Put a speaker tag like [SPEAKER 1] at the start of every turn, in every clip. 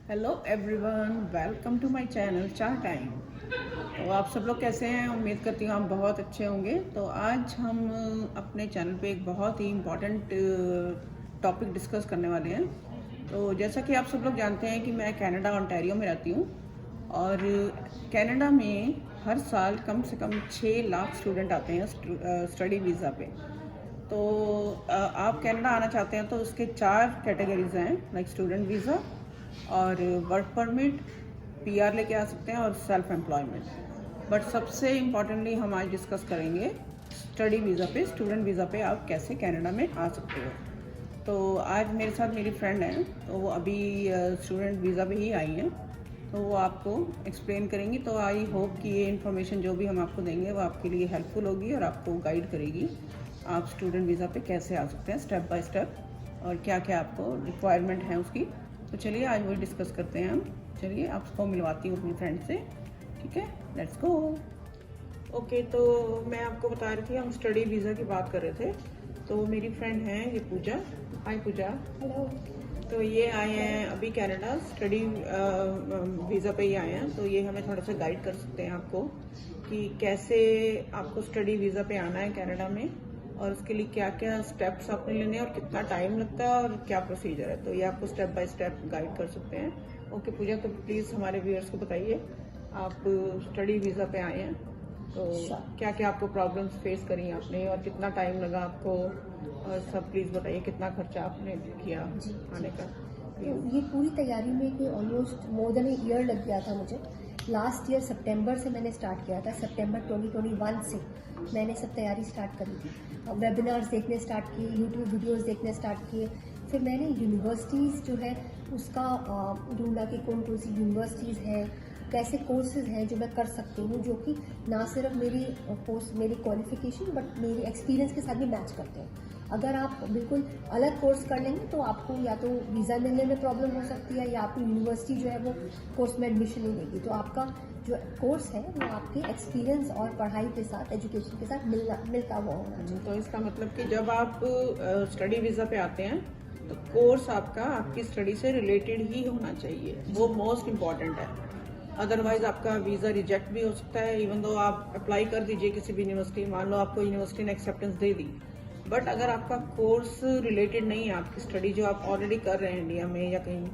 [SPEAKER 1] Hello everyone, welcome to my channel चार time. तो आप सब लोग कैसे हैं? उम्मीद करती हूँ आप बहुत अच्छे होंगे। तो आज हम अपने चैनल पे एक बहुत ही इम्पॉर्टेंट टॉपिक डिस्कस करने वाले हैं। तो जैसा कि आप सब लोग जानते हैं कि मैं कनाडा ओंटारियो में रहती हूँ और कनाडा में हर साल कम से कम 6 लाख स्टूडेंट आते हैं स्टडी वीज़ा पे। तो आप कनाडा आना चाहते हैं तो उसके 4 कैटेगरीज हैं, लाइक स्टूडेंट वीज़ा और वर्क परमिट, पीआर लेके आ सकते हैं और सेल्फ एम्प्लॉयमेंट। बट सबसे इम्पॉर्टेंटली हम आज डिस्कस करेंगे स्टडी वीज़ा पे, स्टूडेंट वीज़ा पे आप कैसे कनाडा में आ सकते हो। तो आज मेरे साथ मेरी फ्रेंड हैं, तो वो अभी स्टूडेंट वीज़ा पे ही आई हैं, तो वो आपको एक्सप्लेन करेंगी। तो आई होप कि ये इन्फॉर्मेशन जो भी हम आपको देंगे वो आपके लिए हेल्पफुल होगी और आपको गाइड करेगी आप स्टूडेंट वीज़ा पे कैसे आ सकते हैं स्टेप बाय स्टेप और क्या क्या आपको रिक्वायरमेंट है उसकी। तो चलिए आज वही डिस्कस करते हैं हम। चलिए आपको मिलवाती हूँ अपनी फ्रेंड से, ठीक है? Let's go. ओके, तो मैं आपको बता रही थी हम स्टडी वीज़ा की बात कर रहे थे। तो मेरी फ्रेंड है ये पूजा। हाय पूजा।
[SPEAKER 2] हेलो।
[SPEAKER 1] तो ये आए हैं अभी कनाडा स्टडी वीज़ा पे ही आए हैं, तो ये हमें थोड़ा सा गाइड कर सकते हैं आपको कि कैसे आपको स्टडी वीज़ा पे आना है कनाडा में और उसके लिए क्या क्या स्टेप्स आपने लेने हैं और कितना टाइम लगता है और क्या प्रोसीजर है। तो ये आपको स्टेप बाय स्टेप गाइड कर सकते हैं। ओके पूजा, तो प्लीज़ हमारे व्यूअर्स को बताइए, आप स्टडी वीज़ा पे आए हैं तो क्या क्या आपको प्रॉब्लम्स फेस करी आपने और कितना टाइम लगा आपको, और सब प्लीज़ बताइए कितना खर्चा आपने किया आने का।
[SPEAKER 2] तो ये पूरी तैयारी में कोई ऑलमोस्ट मोर देन ईयर लग गया था मुझे। लास्ट ईयर सितंबर से मैंने स्टार्ट किया था, सितंबर 2021 से मैंने सब तैयारी स्टार्ट करी थी। वेबिनार्स देखने स्टार्ट किए, यूट्यूब वीडियोस देखने स्टार्ट किए। फिर मैंने यूनिवर्सिटीज़ जो है उसका ढूंढा कि कौन कौन सी यूनिवर्सिटीज़ हैं, कैसे कोर्सेज हैं जो मैं कर सकती हूँ, जो कि ना सिर्फ मेरी क्वालिफिकेशन बट मेरी एक्सपीरियंस के साथ भी मैच करते हैं। अगर आप बिल्कुल अलग कोर्स कर लेंगे तो आपको या तो वीज़ा मिलने में प्रॉब्लम हो सकती है या आपकी यूनिवर्सिटी जो है वो कोर्स में एडमिशन नहीं देगी। तो आपका जो कोर्स है वो आपके एक्सपीरियंस और पढ़ाई के साथ, एजुकेशन के साथ मिलता हुआ होना चाहिए।
[SPEAKER 1] तो इसका मतलब कि जब आप स्टडी वीज़ा पे आते हैं तो कोर्स आपका आपकी स्टडी से रिलेटेड ही होना चाहिए, वो मोस्ट इम्पॉर्टेंट है। अदरवाइज आपका वीज़ा रिजेक्ट भी हो सकता है। इवन दो आप अप्लाई कर दीजिए किसी भी यूनिवर्सिटी, मान लो आपको यूनिवर्सिटी ने एक्सेप्टेंस दे दी, बट अगर आपका कोर्स रिलेटेड नहीं है आपकी स्टडी जो आप ऑलरेडी कर रहे हैं इंडिया में या कहीं,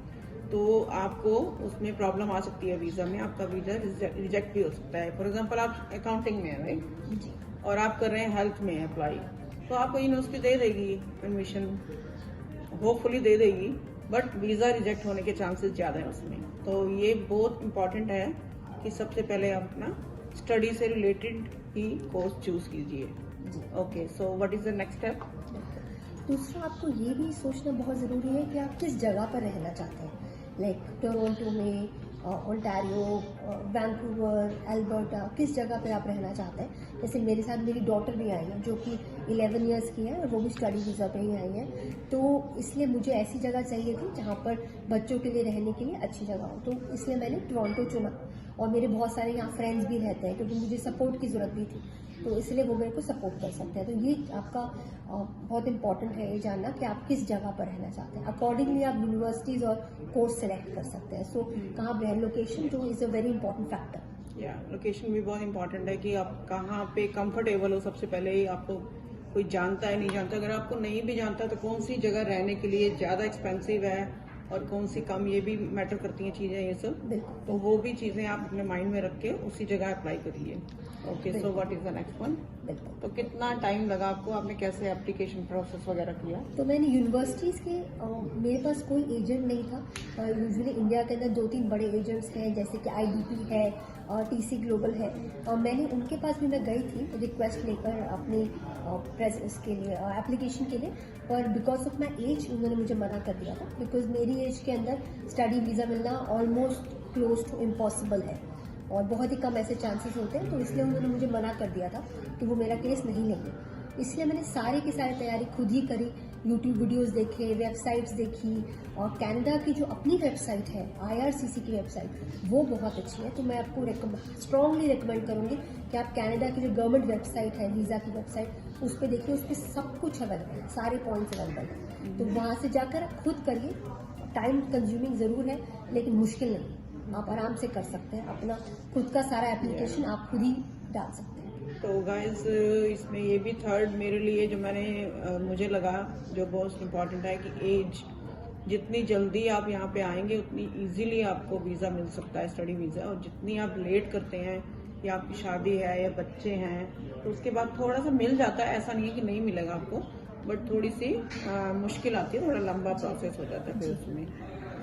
[SPEAKER 1] तो आपको उसमें प्रॉब्लम आ सकती है वीज़ा में, आपका वीज़ा रिजेक्ट भी हो सकता है। फॉर एग्जांपल आप अकाउंटिंग में है राइट, और आप कर रहे हैं हेल्थ में अप्लाई, तो आपको यूनिवर्सिटी दे देगी एडमिशन, होपफुली दे देगी, बट वीज़ा रिजेक्ट होने के चांसेस ज़्यादा हैं उसमें। तो ये बहुत इंपॉर्टेंट है कि सबसे पहले आप अपना स्टडी से रिलेटेड ही कोर्स चूज़ कीजिए। Okay, so what is the next step?
[SPEAKER 2] दूसरा, आपको ये भी सोचना बहुत ज़रूरी है कि आप किस जगह पर रहना चाहते हैं। लाइक टोरंटो में, ओंटारियो, वैंकूवर, एल्बर्टा, किस जगह पे आप रहना चाहते हैं। जैसे मेरे साथ मेरी डॉटर भी आई है जो कि 11 इयर्स की है और वो भी स्टडी वीज़ा पे ही आई है। तो इसलिए मुझे ऐसी जगह चाहिए थी जहाँ पर बच्चों के लिए रहने के लिए अच्छी जगह हो। तो इसलिए मैंने टोरंटो चुना और मेरे बहुत सारे यहाँ फ्रेंड्स भी रहते हैं क्योंकि मुझे सपोर्ट की ज़रूरत भी थी, तो इसलिए वो मेरे को सपोर्ट कर सकते हैं। तो ये आपका बहुत इंपॉर्टेंट है ये जानना कि आप किस जगह पर रहना चाहते हैं। अकॉर्डिंगली आप यूनिवर्सिटीज़ और कोर्स सेलेक्ट कर सकते हैं। सो कहाँ पे है लोकेशन, जो is a very important factor.
[SPEAKER 1] या लोकेशन भी बहुत इंपॉर्टेंट है कि आप कहाँ पे कंफर्टेबल हो। सबसे पहले ही आपको कोई जानता है नहीं जानता, अगर आपको नहीं भी जानता तो कौन सी जगह रहने के लिए ज़्यादा एक्सपेंसिव है और कौन सी कम, ये भी मैटर करती हैं चीज़ें ये सब। तो वो भी चीज़ें आप अपने माइंड में रख के उसी जगह अप्लाई करिए। Okay, so what is the next one? तो कितना टाइम लगा आपको, आपने कैसे एप्लीकेशन प्रोसेस वगैरह किया?
[SPEAKER 2] तो मैंने यूनिवर्सिटीज़ के मेरे पास कोई एजेंट नहीं था। यूजुअली इंडिया के अंदर 2-3 बड़े एजेंट्स हैं, जैसे कि IDP है और TC ग्लोबल है, और मैंने उनके पास भी मैं गई थी रिक्वेस्ट लेकर अपनी प्रेजेंस के लिए, एप्लीकेशन के लिए। पर बिकॉज ऑफ माई एज उन्होंने मुझे मना कर दिया था, बिकॉज मेरी एज के अंदर स्टडी वीज़ा मिलना ऑलमोस्ट क्लोज टू इम्पॉसिबल है और बहुत ही कम ऐसे चांसेस होते हैं। तो इसलिए उन्होंने मुझे मना कर दिया था कि वो मेरा केस नहीं लेंगे। इसलिए मैंने सारे की सारी तैयारी खुद ही करी, यूट्यूब वीडियोस देखे, वेबसाइट्स देखी, और कनाडा की जो अपनी वेबसाइट है IRCC की वेबसाइट, वो बहुत अच्छी है। तो मैं आपको स्ट्रांगली रिकमेंड करूँगी कि आप कनाडा की जो गवर्नमेंट वेबसाइट है, वीज़ा की वेबसाइट, उस पर देखिए, उस पर सब कुछ अवेलेबल है, सारे पॉइंट्स अवेलेबल है। तो वहाँ से जाकर आप खुद करिए, टाइम कंज्यूमिंग ज़रूर है लेकिन मुश्किल नहीं, आप आराम से कर सकते हैं, अपना खुद का सारा एप्लीकेशन आप खुद ही डाल सकते हैं।
[SPEAKER 1] तो गाइस इसमें ये भी थर्ड मेरे लिए जो मुझे लगा जो बहुत इम्पोर्टेंट है कि एज, जितनी जल्दी आप यहाँ पे आएंगे उतनी इजीली आपको वीज़ा मिल सकता है, स्टडी वीज़ा। और जितनी आप लेट करते हैं या आपकी शादी है या बच्चे हैं तो उसके बाद थोड़ा सा मिल जाता है, ऐसा नहीं है कि नहीं मिलेगा आपको, बट थोड़ी सी मुश्किल आती है, थोड़ा लंबा प्रोसेस हो जाता है फिर उसमें।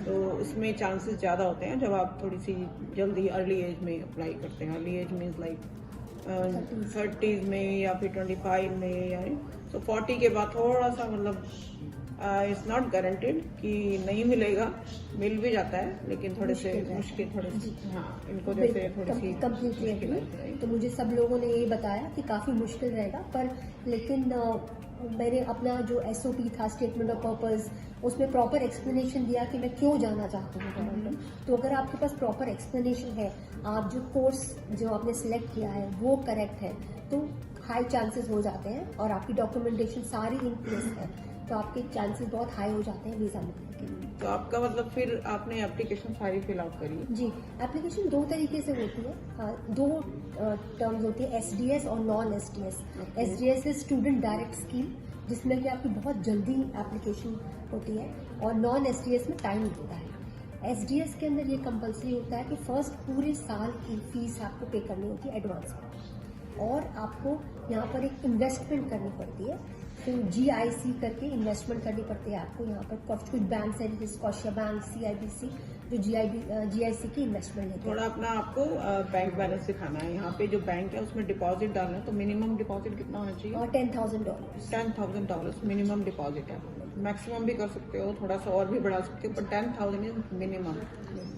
[SPEAKER 1] तो उसमें चांसेस ज़्यादा होते हैं जब आप थोड़ी सी जल्दी अर्ली एज में अप्लाई करते हैं। Early as means like 30s में या फिर 25 में, या तो 40 के बाद थोड़ा सा मतलब इट्स नॉट गारंटेड कि नहीं मिलेगा, मिल भी जाता है लेकिन थोड़े से मुश्किल, थोड़े से हाँ इनको जैसे थोड़ी सी
[SPEAKER 2] कंप्लीटली एग्री। तो मुझे सब लोगों ने यही बताया कि काफ़ी मुश्किल रहेगा, पर लेकिन मैंने अपना जो SOP था, स्टेटमेंट ऑफ पर्पस, उसमें प्रॉपर एक्सप्लेनेशन दिया कि मैं क्यों जाना चाहती हूँ टोरंटो। तो अगर आपके पास प्रॉपर एक्सप्लेनेशन है, आप जो कोर्स जो आपने सिलेक्ट किया है वो करेक्ट है, तो हाई चांसेस हो जाते हैं, और आपकी डॉक्यूमेंटेशन सारी इन प्लेस है तो आपके चांसेस बहुत हाई हो जाते हैं वीज़ा मिलने के।
[SPEAKER 1] तो आपका मतलब फिर आपने एप्लीकेशन सारी फिल आउट करी?
[SPEAKER 2] जी, एप्लीकेशन 2 तरीके से होती है, 2 टर्म्स होती है, SDS और non SDS। SDS is student direct scheme, जिसमें कि आपकी बहुत जल्दी एप्लीकेशन होती है, और नॉन SDS में टाइम लगता है। SDS के अंदर ये कंपलसरी होता है कि फर्स्ट पूरे साल की फीस आपको पे करनी होती है एडवांस में, और आपको यहाँ पर एक इन्वेस्टमेंट करनी पड़ती है। तो GIC करके इन्वेस्टमेंट करनी पड़ती है आपको। यहाँ पर कुछ बैंक है जैसे स्कॉशिया बैंक, CIBC, जो GIC की इन्वेस्टमेंट है।
[SPEAKER 1] थोड़ा अपना आपको बैंक बैलेंस दिखाना है। यहाँ पे जो बैंक है उसमें डिपॉजिट डालना है, तो मिनिमम डिपॉजिट कितना होना चाहिए?
[SPEAKER 2] और $10,000।
[SPEAKER 1] $10,000 मिनिमम डिपॉजिट है। मैक्सिमम भी कर सकते हो, थोड़ा सा और भी बढ़ा सकते हो, पर 10,000 इज मिनिमम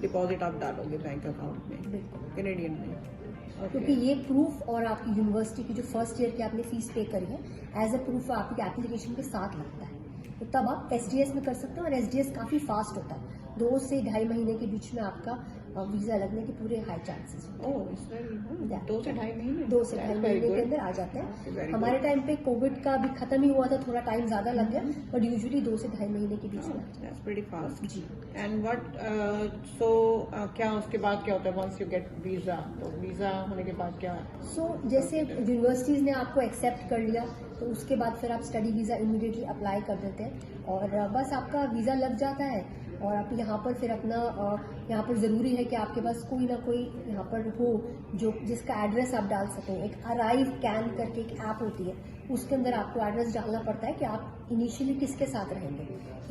[SPEAKER 1] डिपॉजिट आप डालोगे बैंक अकाउंट में, कैनेडियन में।
[SPEAKER 2] क्योंकि ये प्रूफ और आपकी यूनिवर्सिटी की जो फर्स्ट ईयर की आपने फीस पे करी है, एज अ प्रूफ आपकी एप्लीकेशन के साथ लगता है, तो तब आप SDS में कर सकते हो। और SDS काफ़ी फास्ट होता है, 2 से 2.5 महीने के बीच में आपका वीज़ा लगने के पूरे हाई चांसेस होते हैं।
[SPEAKER 1] 2 से 2.5 महीने
[SPEAKER 2] 2 से 2.5 महीने के अंदर आ जाते हैं। हमारे टाइम पे कोविड का भी खत्म ही हुआ था, थोड़ा टाइम ज़्यादा लग गया, बट यूजुअली 2 से 2.5 महीने के बीच में।
[SPEAKER 1] That's pretty fast.
[SPEAKER 2] Ji.
[SPEAKER 1] And what क्या उसके बाद क्या होता है वंस यू गेट वीजा? तो वीजा होने के बाद क्या?
[SPEAKER 2] जैसे यूनिवर्सिटीज़ ने आपको एक्सेप्ट कर लिया, तो उसके बाद फिर आप स्टडी वीज़ा इमीडिएटली अप्लाई कर देते हैं, और बस आपका वीज़ा लग जाता है। और आप यहाँ पर फिर अपना यहाँ पर ज़रूरी है कि आपके पास कोई ना कोई यहाँ पर हो जो जिसका एड्रेस आप डाल सकें। एक अराइव कैन करके एक ऐप होती है, उसके अंदर आपको एड्रेस डालना पड़ता है कि आप इनिशियली किसके साथ रहेंगे,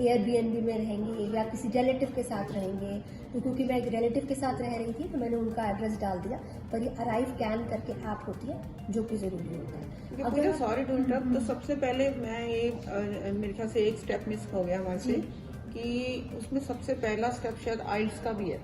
[SPEAKER 2] Airbnb में रहेंगे या किसी रिलेटिव के साथ रहेंगे। तो क्योंकि मैं एक रिलेटिव के साथ रह रही थी तो मैंने उनका एड्रेस डाल दिया, पर ये अराइव कैन करके ऐप होती है जो कि ज़रूरी होता है।
[SPEAKER 1] अगर सॉरी टू इंटरप्ट, तो सबसे पहले मैं ये मेरे ख्याल से एक स्टेप मिस हो गया हमारे से, कि उसमें सबसे पहला स्टेप शायद आइल्स का भी है।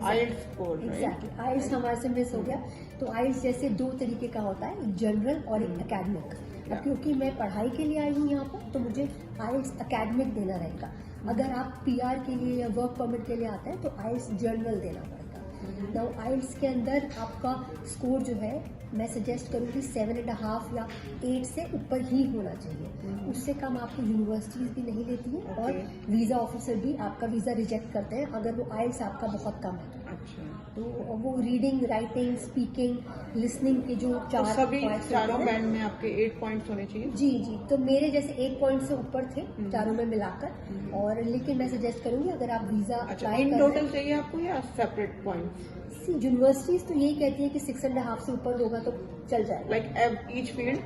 [SPEAKER 1] आइल्स कोर्स,
[SPEAKER 2] एग्जैक्टली, आइल्स हमारे से मिस हो गया। तो आइल्स जैसे 2 तरीके का होता है, एक जनरल और एक एकेडमिक। अब क्योंकि मैं पढ़ाई के लिए आई हूँ यहाँ पर, तो मुझे आइल्स एकेडमिक देना रहेगा। अगर आप PR के लिए या वर्क परमिट के लिए आते हैं तो आइल्स जनरल देना पड़ेगा। नाउ आइल्स के अंदर आपका स्कोर जो है, मैं सजेस्ट करूँगी 7.5 या 8 से ऊपर ही होना चाहिए। उससे कम आपको यूनिवर्सिटीज़ भी नहीं लेती हैं, और वीज़ा ऑफिसर भी आपका वीज़ा रिजेक्ट करते हैं अगर वो आइल्स आपका बहुत कम है।
[SPEAKER 1] अच्छा,
[SPEAKER 2] तो वो रीडिंग, राइटिंग, स्पीकिंग, लिसनिंग के जो
[SPEAKER 1] तो सभी चारों बैंड में आपके 8 पॉइंट्स होने चाहिए?
[SPEAKER 2] जी, तो मेरे जैसे 8 पॉइंट से ऊपर थे चारों में मिलाकर। और लेकिन मैं सजेस्ट करूंगी अगर आप वीज़ा
[SPEAKER 1] इन टोटल चाहिए आपको या सेपरेट पॉइंट्स?
[SPEAKER 2] यूनिवर्सिटीज तो यही कहती है कि 6.5 से ऊपर होगा तो चल जाएगा।
[SPEAKER 1] Like each field?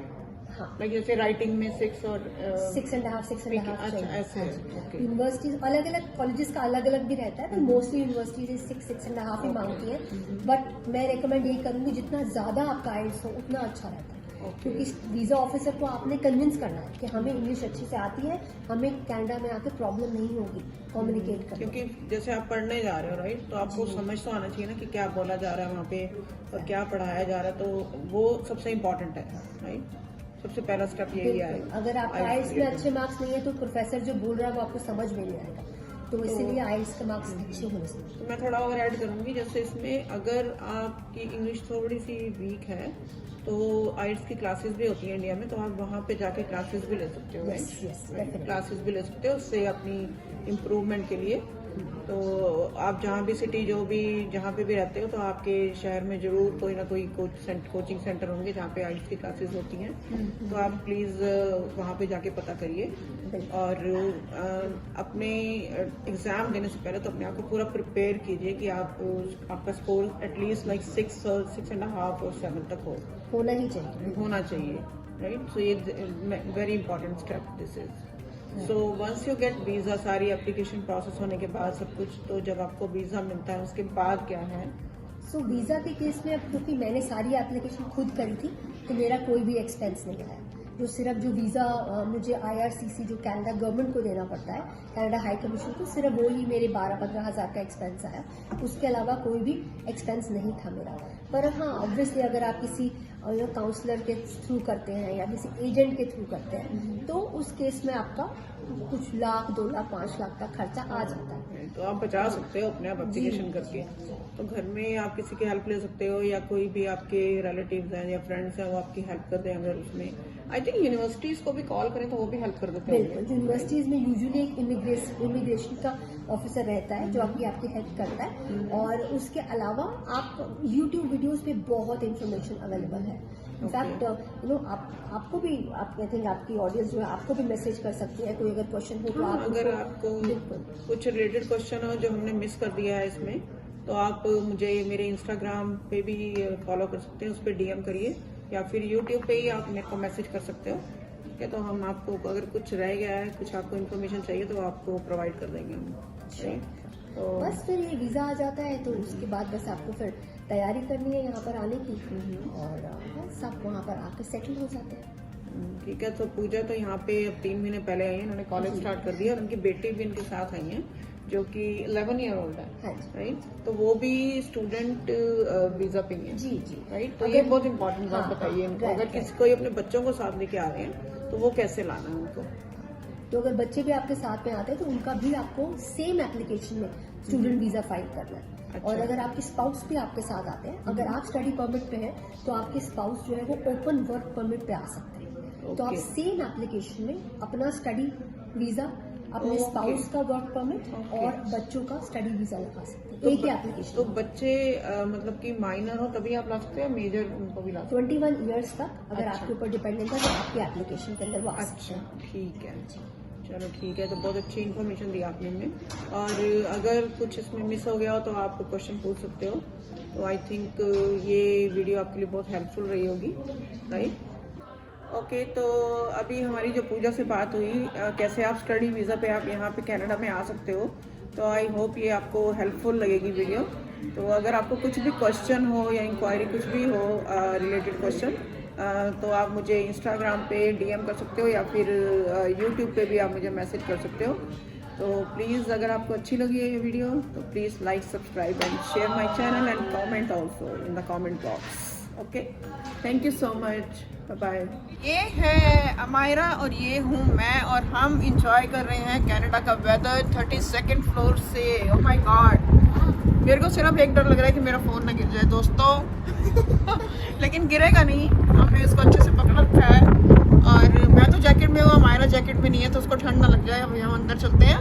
[SPEAKER 2] हाँ,
[SPEAKER 1] लाइक जैसे राइटिंग में 6 और
[SPEAKER 2] 6.5
[SPEAKER 1] अच्छा ऐसे।
[SPEAKER 2] यूनिवर्सिटीज अलग अलग कॉलेजेस का अलग अलग भी रहता है, तो मोस्टली यूनिवर्सिटीज 6.5 ही मांगती है। बट मैं रेकमेंड यही करूंगी जितना ज्यादा आपका आइल्स हो उतना अच्छा रहता है। क्योंकि वीज़ा ऑफिसर को आपने कन्विंस करना है कि हमें इंग्लिश अच्छी से आती है, हमें कनाडा में आके प्रॉब्लम नहीं होगी कम्युनिकेट करने।
[SPEAKER 1] क्योंकि जैसे आप पढ़ने जा रहे हो राइट, तो आपको समझ तो आना चाहिए ना कि क्या बोला जा रहा है वहाँ पे और क्या पढ़ाया जा रहा है, तो वो सबसे इम्पोर्टेंट है राइट। सबसे पहला स्टेप यही है।
[SPEAKER 2] अगर आपका आइल्स में अच्छे मार्क्स नहीं है तो प्रोफेसर जो बोल रहा है वो आपको समझ में नहीं आएगा। तो इसीलिए आइल्स के मार्क्स अच्छे होने से।
[SPEAKER 1] तो मैं थोड़ा और ऐड करूँगी, जैसे इसमें अगर आपकी इंग्लिश थोड़ी सी वीक है तो आइल्स की क्लासेस भी होती हैं इंडिया में, तो आप वहाँ पे जाके क्लासेस भी ले सकते हो।
[SPEAKER 2] Yes, yes, definitely.
[SPEAKER 1] क्लासेस भी ले सकते हो उससे अपनी इम्प्रूवमेंट के लिए। तो आप जहाँ भी सिटी जहाँ पे भी रहते हो तो आपके शहर में जरूर कोई ना कोई कोचिंग सेंटर होंगे जहाँ पे आइल्स की क्लासेस होती हैं। तो आप प्लीज़ वहाँ पे जाके पता करिए और अपने एग्ज़ाम देने से पहले तो अपने आप को पूरा प्रिपेयर कीजिए कि आपका स्कोर एटलीस्ट लाइक 6.5 और 7 तक
[SPEAKER 2] होना ही चाहिए।
[SPEAKER 1] राइट। सो ये very important step this is. So once you get visa, सारी एप्लीकेशन प्रोसेस होने के बाद सब कुछ, तो जब आपको वीज़ा मिलता है उसके बाद क्या है?
[SPEAKER 2] सो वीज़ा के केस में अब क्योंकि मैंने सारी एप्लीकेशन खुद करी थी तो मेरा कोई भी एक्सपेंस नहीं आया। जो सिर्फ जो वीज़ा मुझे IRCC जो कनाडा गवर्नमेंट को देना पड़ता है, कनाडा हाई कमीशन को, सिर्फ वो ही मेरे 12-15 हज़ार का एक्सपेंस आया। उसके अलावा कोई भी एक्सपेंस नहीं था मेरा। पर हाँ, ऑब्वियसली अगर आप किसी काउंसलर के थ्रू करते हैं या किसी एजेंट के थ्रू करते हैं तो उस केस में आपका कुछ लाख, 2 लाख, 5 लाख का खर्चा आ जाता है।
[SPEAKER 1] तो आप बचा सकते हो अपने आप एप्लीकेशन करके। तो घर में आप किसी की हेल्प ले सकते हो या कोई भी आपके रिलेटिव्स हैं या फ्रेंड्स हैं वो आपकी हेल्प कर दें। अगर उसमें आई थिंक यूनिवर्सिटीज को भी कॉल करें तो वो भी हेल्प कर देते हैं।
[SPEAKER 2] बिल्कुल, यूनिवर्सिटीज में यूजुअली एक इमिग्रेशन का ऑफिसर रहता है जो आपकी हेल्प करता है। और उसके अलावा आप यूट्यूब वीडियोस पे बहुत इंफॉर्मेशन अवेलेबल है। इनफैक्ट आपको भी आई थिंक आपकी ऑडियंस जो है आपको भी मैसेज कर सकती है, कोई अगर क्वेश्चन हो तो आप
[SPEAKER 1] अगर आपको कुछ रिलेटेड क्वेश्चन हो जो हमने मिस कर दिया है इसमें, तो आप मुझे मेरे इंस्टाग्राम पे भी फॉलो कर सकते हैं, उस पर DM करिए या फिर यूट्यूब पे ही आप मेरे को मैसेज कर सकते हो। ठीक है, तो हम आपको अगर कुछ रह गया है, कुछ आपको इन्फॉर्मेशन चाहिए तो आपको प्रोवाइड कर देंगे हम। तो
[SPEAKER 2] बस फिर ये वीज़ा आ जाता है तो उसके बाद बस आपको फिर तैयारी करनी है यहाँ पर आने की और बस आप वहाँ पर आकर सेटल हो जाते हैं।
[SPEAKER 1] ठीक है। तो पूजा तो यहाँ पे अब 3 महीने पहले आई है, इन्होंने कॉलेज स्टार्ट कर दिया और उनकी बेटी भी इनके साथ आई है जो कि 11 ईयर ओल्ड है। राइट। तो वो भी स्टूडेंट वीजा पे है।
[SPEAKER 2] जी।
[SPEAKER 1] राइट। तो ये बहुत इंपॉर्टेंट बात बताइए इनको। अगर किसी कोई अपने बच्चों को साथ लेके आ रहे हैं तो वो कैसे लाना है उनको?
[SPEAKER 2] तो अगर बच्चे भी आपके साथ में आते हैं तो उनका भी आपको सेम एप्लीकेशन में स्टूडेंट वीजा फाइल करना है।
[SPEAKER 1] अच्छा।
[SPEAKER 2] और अगर आपके स्पाउस भी आपके साथ आते हैं, अगर आप स्टडी परमिट पे हैं तो आपके स्पाउस जो है वो ओपन वर्क परमिट पे आ सकते हैं। तो आप सेम एप्लीकेशन में अपना स्टडी वीजा, अपने स्पाउस का वर्क परमिट और बच्चों का स्टडी वीजा लगा सकते हैं एक ही एप्लीकेशन।
[SPEAKER 1] तो बच्चे मतलब कि माइनर हो तभी आप ला सकते हैं, मेजर उनको भी ला सकते
[SPEAKER 2] 21 ईयर्स तक अगर आपके ऊपर डिपेंडेंट है तो आपकी एप्लीकेशन के अंदर वो आ सकते हैं।
[SPEAKER 1] अच्छा, ठीक है। चलो ठीक है। तो बहुत अच्छी इन्फॉर्मेशन दी आपने हमें। और अगर कुछ इसमें मिस हो गया हो तो आप क्वेश्चन पूछ सकते हो। तो आई थिंक ये वीडियो आपके लिए बहुत हेल्पफुल रही होगी। राइट। ओके। तो अभी हमारी जो पूजा से बात हुई कैसे आप स्टडी वीज़ा पे आप यहाँ पे कनाडा में आ सकते हो, तो आई होप ये आपको हेल्पफुल लगेगी वीडियो। तो अगर आपको कुछ भी क्वेश्चन हो या इंक्वायरी कुछ भी हो रिलेटेड क्वेश्चन, तो आप मुझे इंस्टाग्राम पे DM कर सकते हो या फिर यूट्यूब पे भी आप मुझे मैसेज कर सकते हो। तो प्लीज़ अगर आपको अच्छी लगी है ये वीडियो तो please like, subscribe and share my channel and comment also in the comment box. Okay, thank you so much, bye bye. ये है अमायरा और ये हूँ मैं और हम इंजॉय कर रहे हैं कनाडा का वेदर 32nd फ्लोर से। ओह माय गॉड, मेरे को सिर्फ एक डर लग रहा है कि मेरा फ़ोन ना गिर जाए दोस्तों लेकिन गिरेगा नहीं, हमने इसको अच्छे से पकड़ रखा है। और मैं तो जैकेट में हूँ, अमायरा जैकेट में नहीं है, तो उसको ठंड ना लग जाए। हम यहाँ अंदर चलते हैं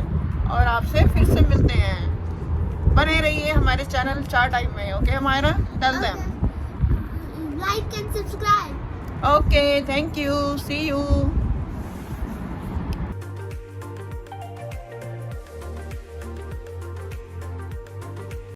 [SPEAKER 1] और आपसे फिर से मिलते हैं। बने रहिए हमारे चैनल चार टाइम में। Okay Amayra, tell them
[SPEAKER 3] like and subscribe.
[SPEAKER 1] Okay, thank you. See you.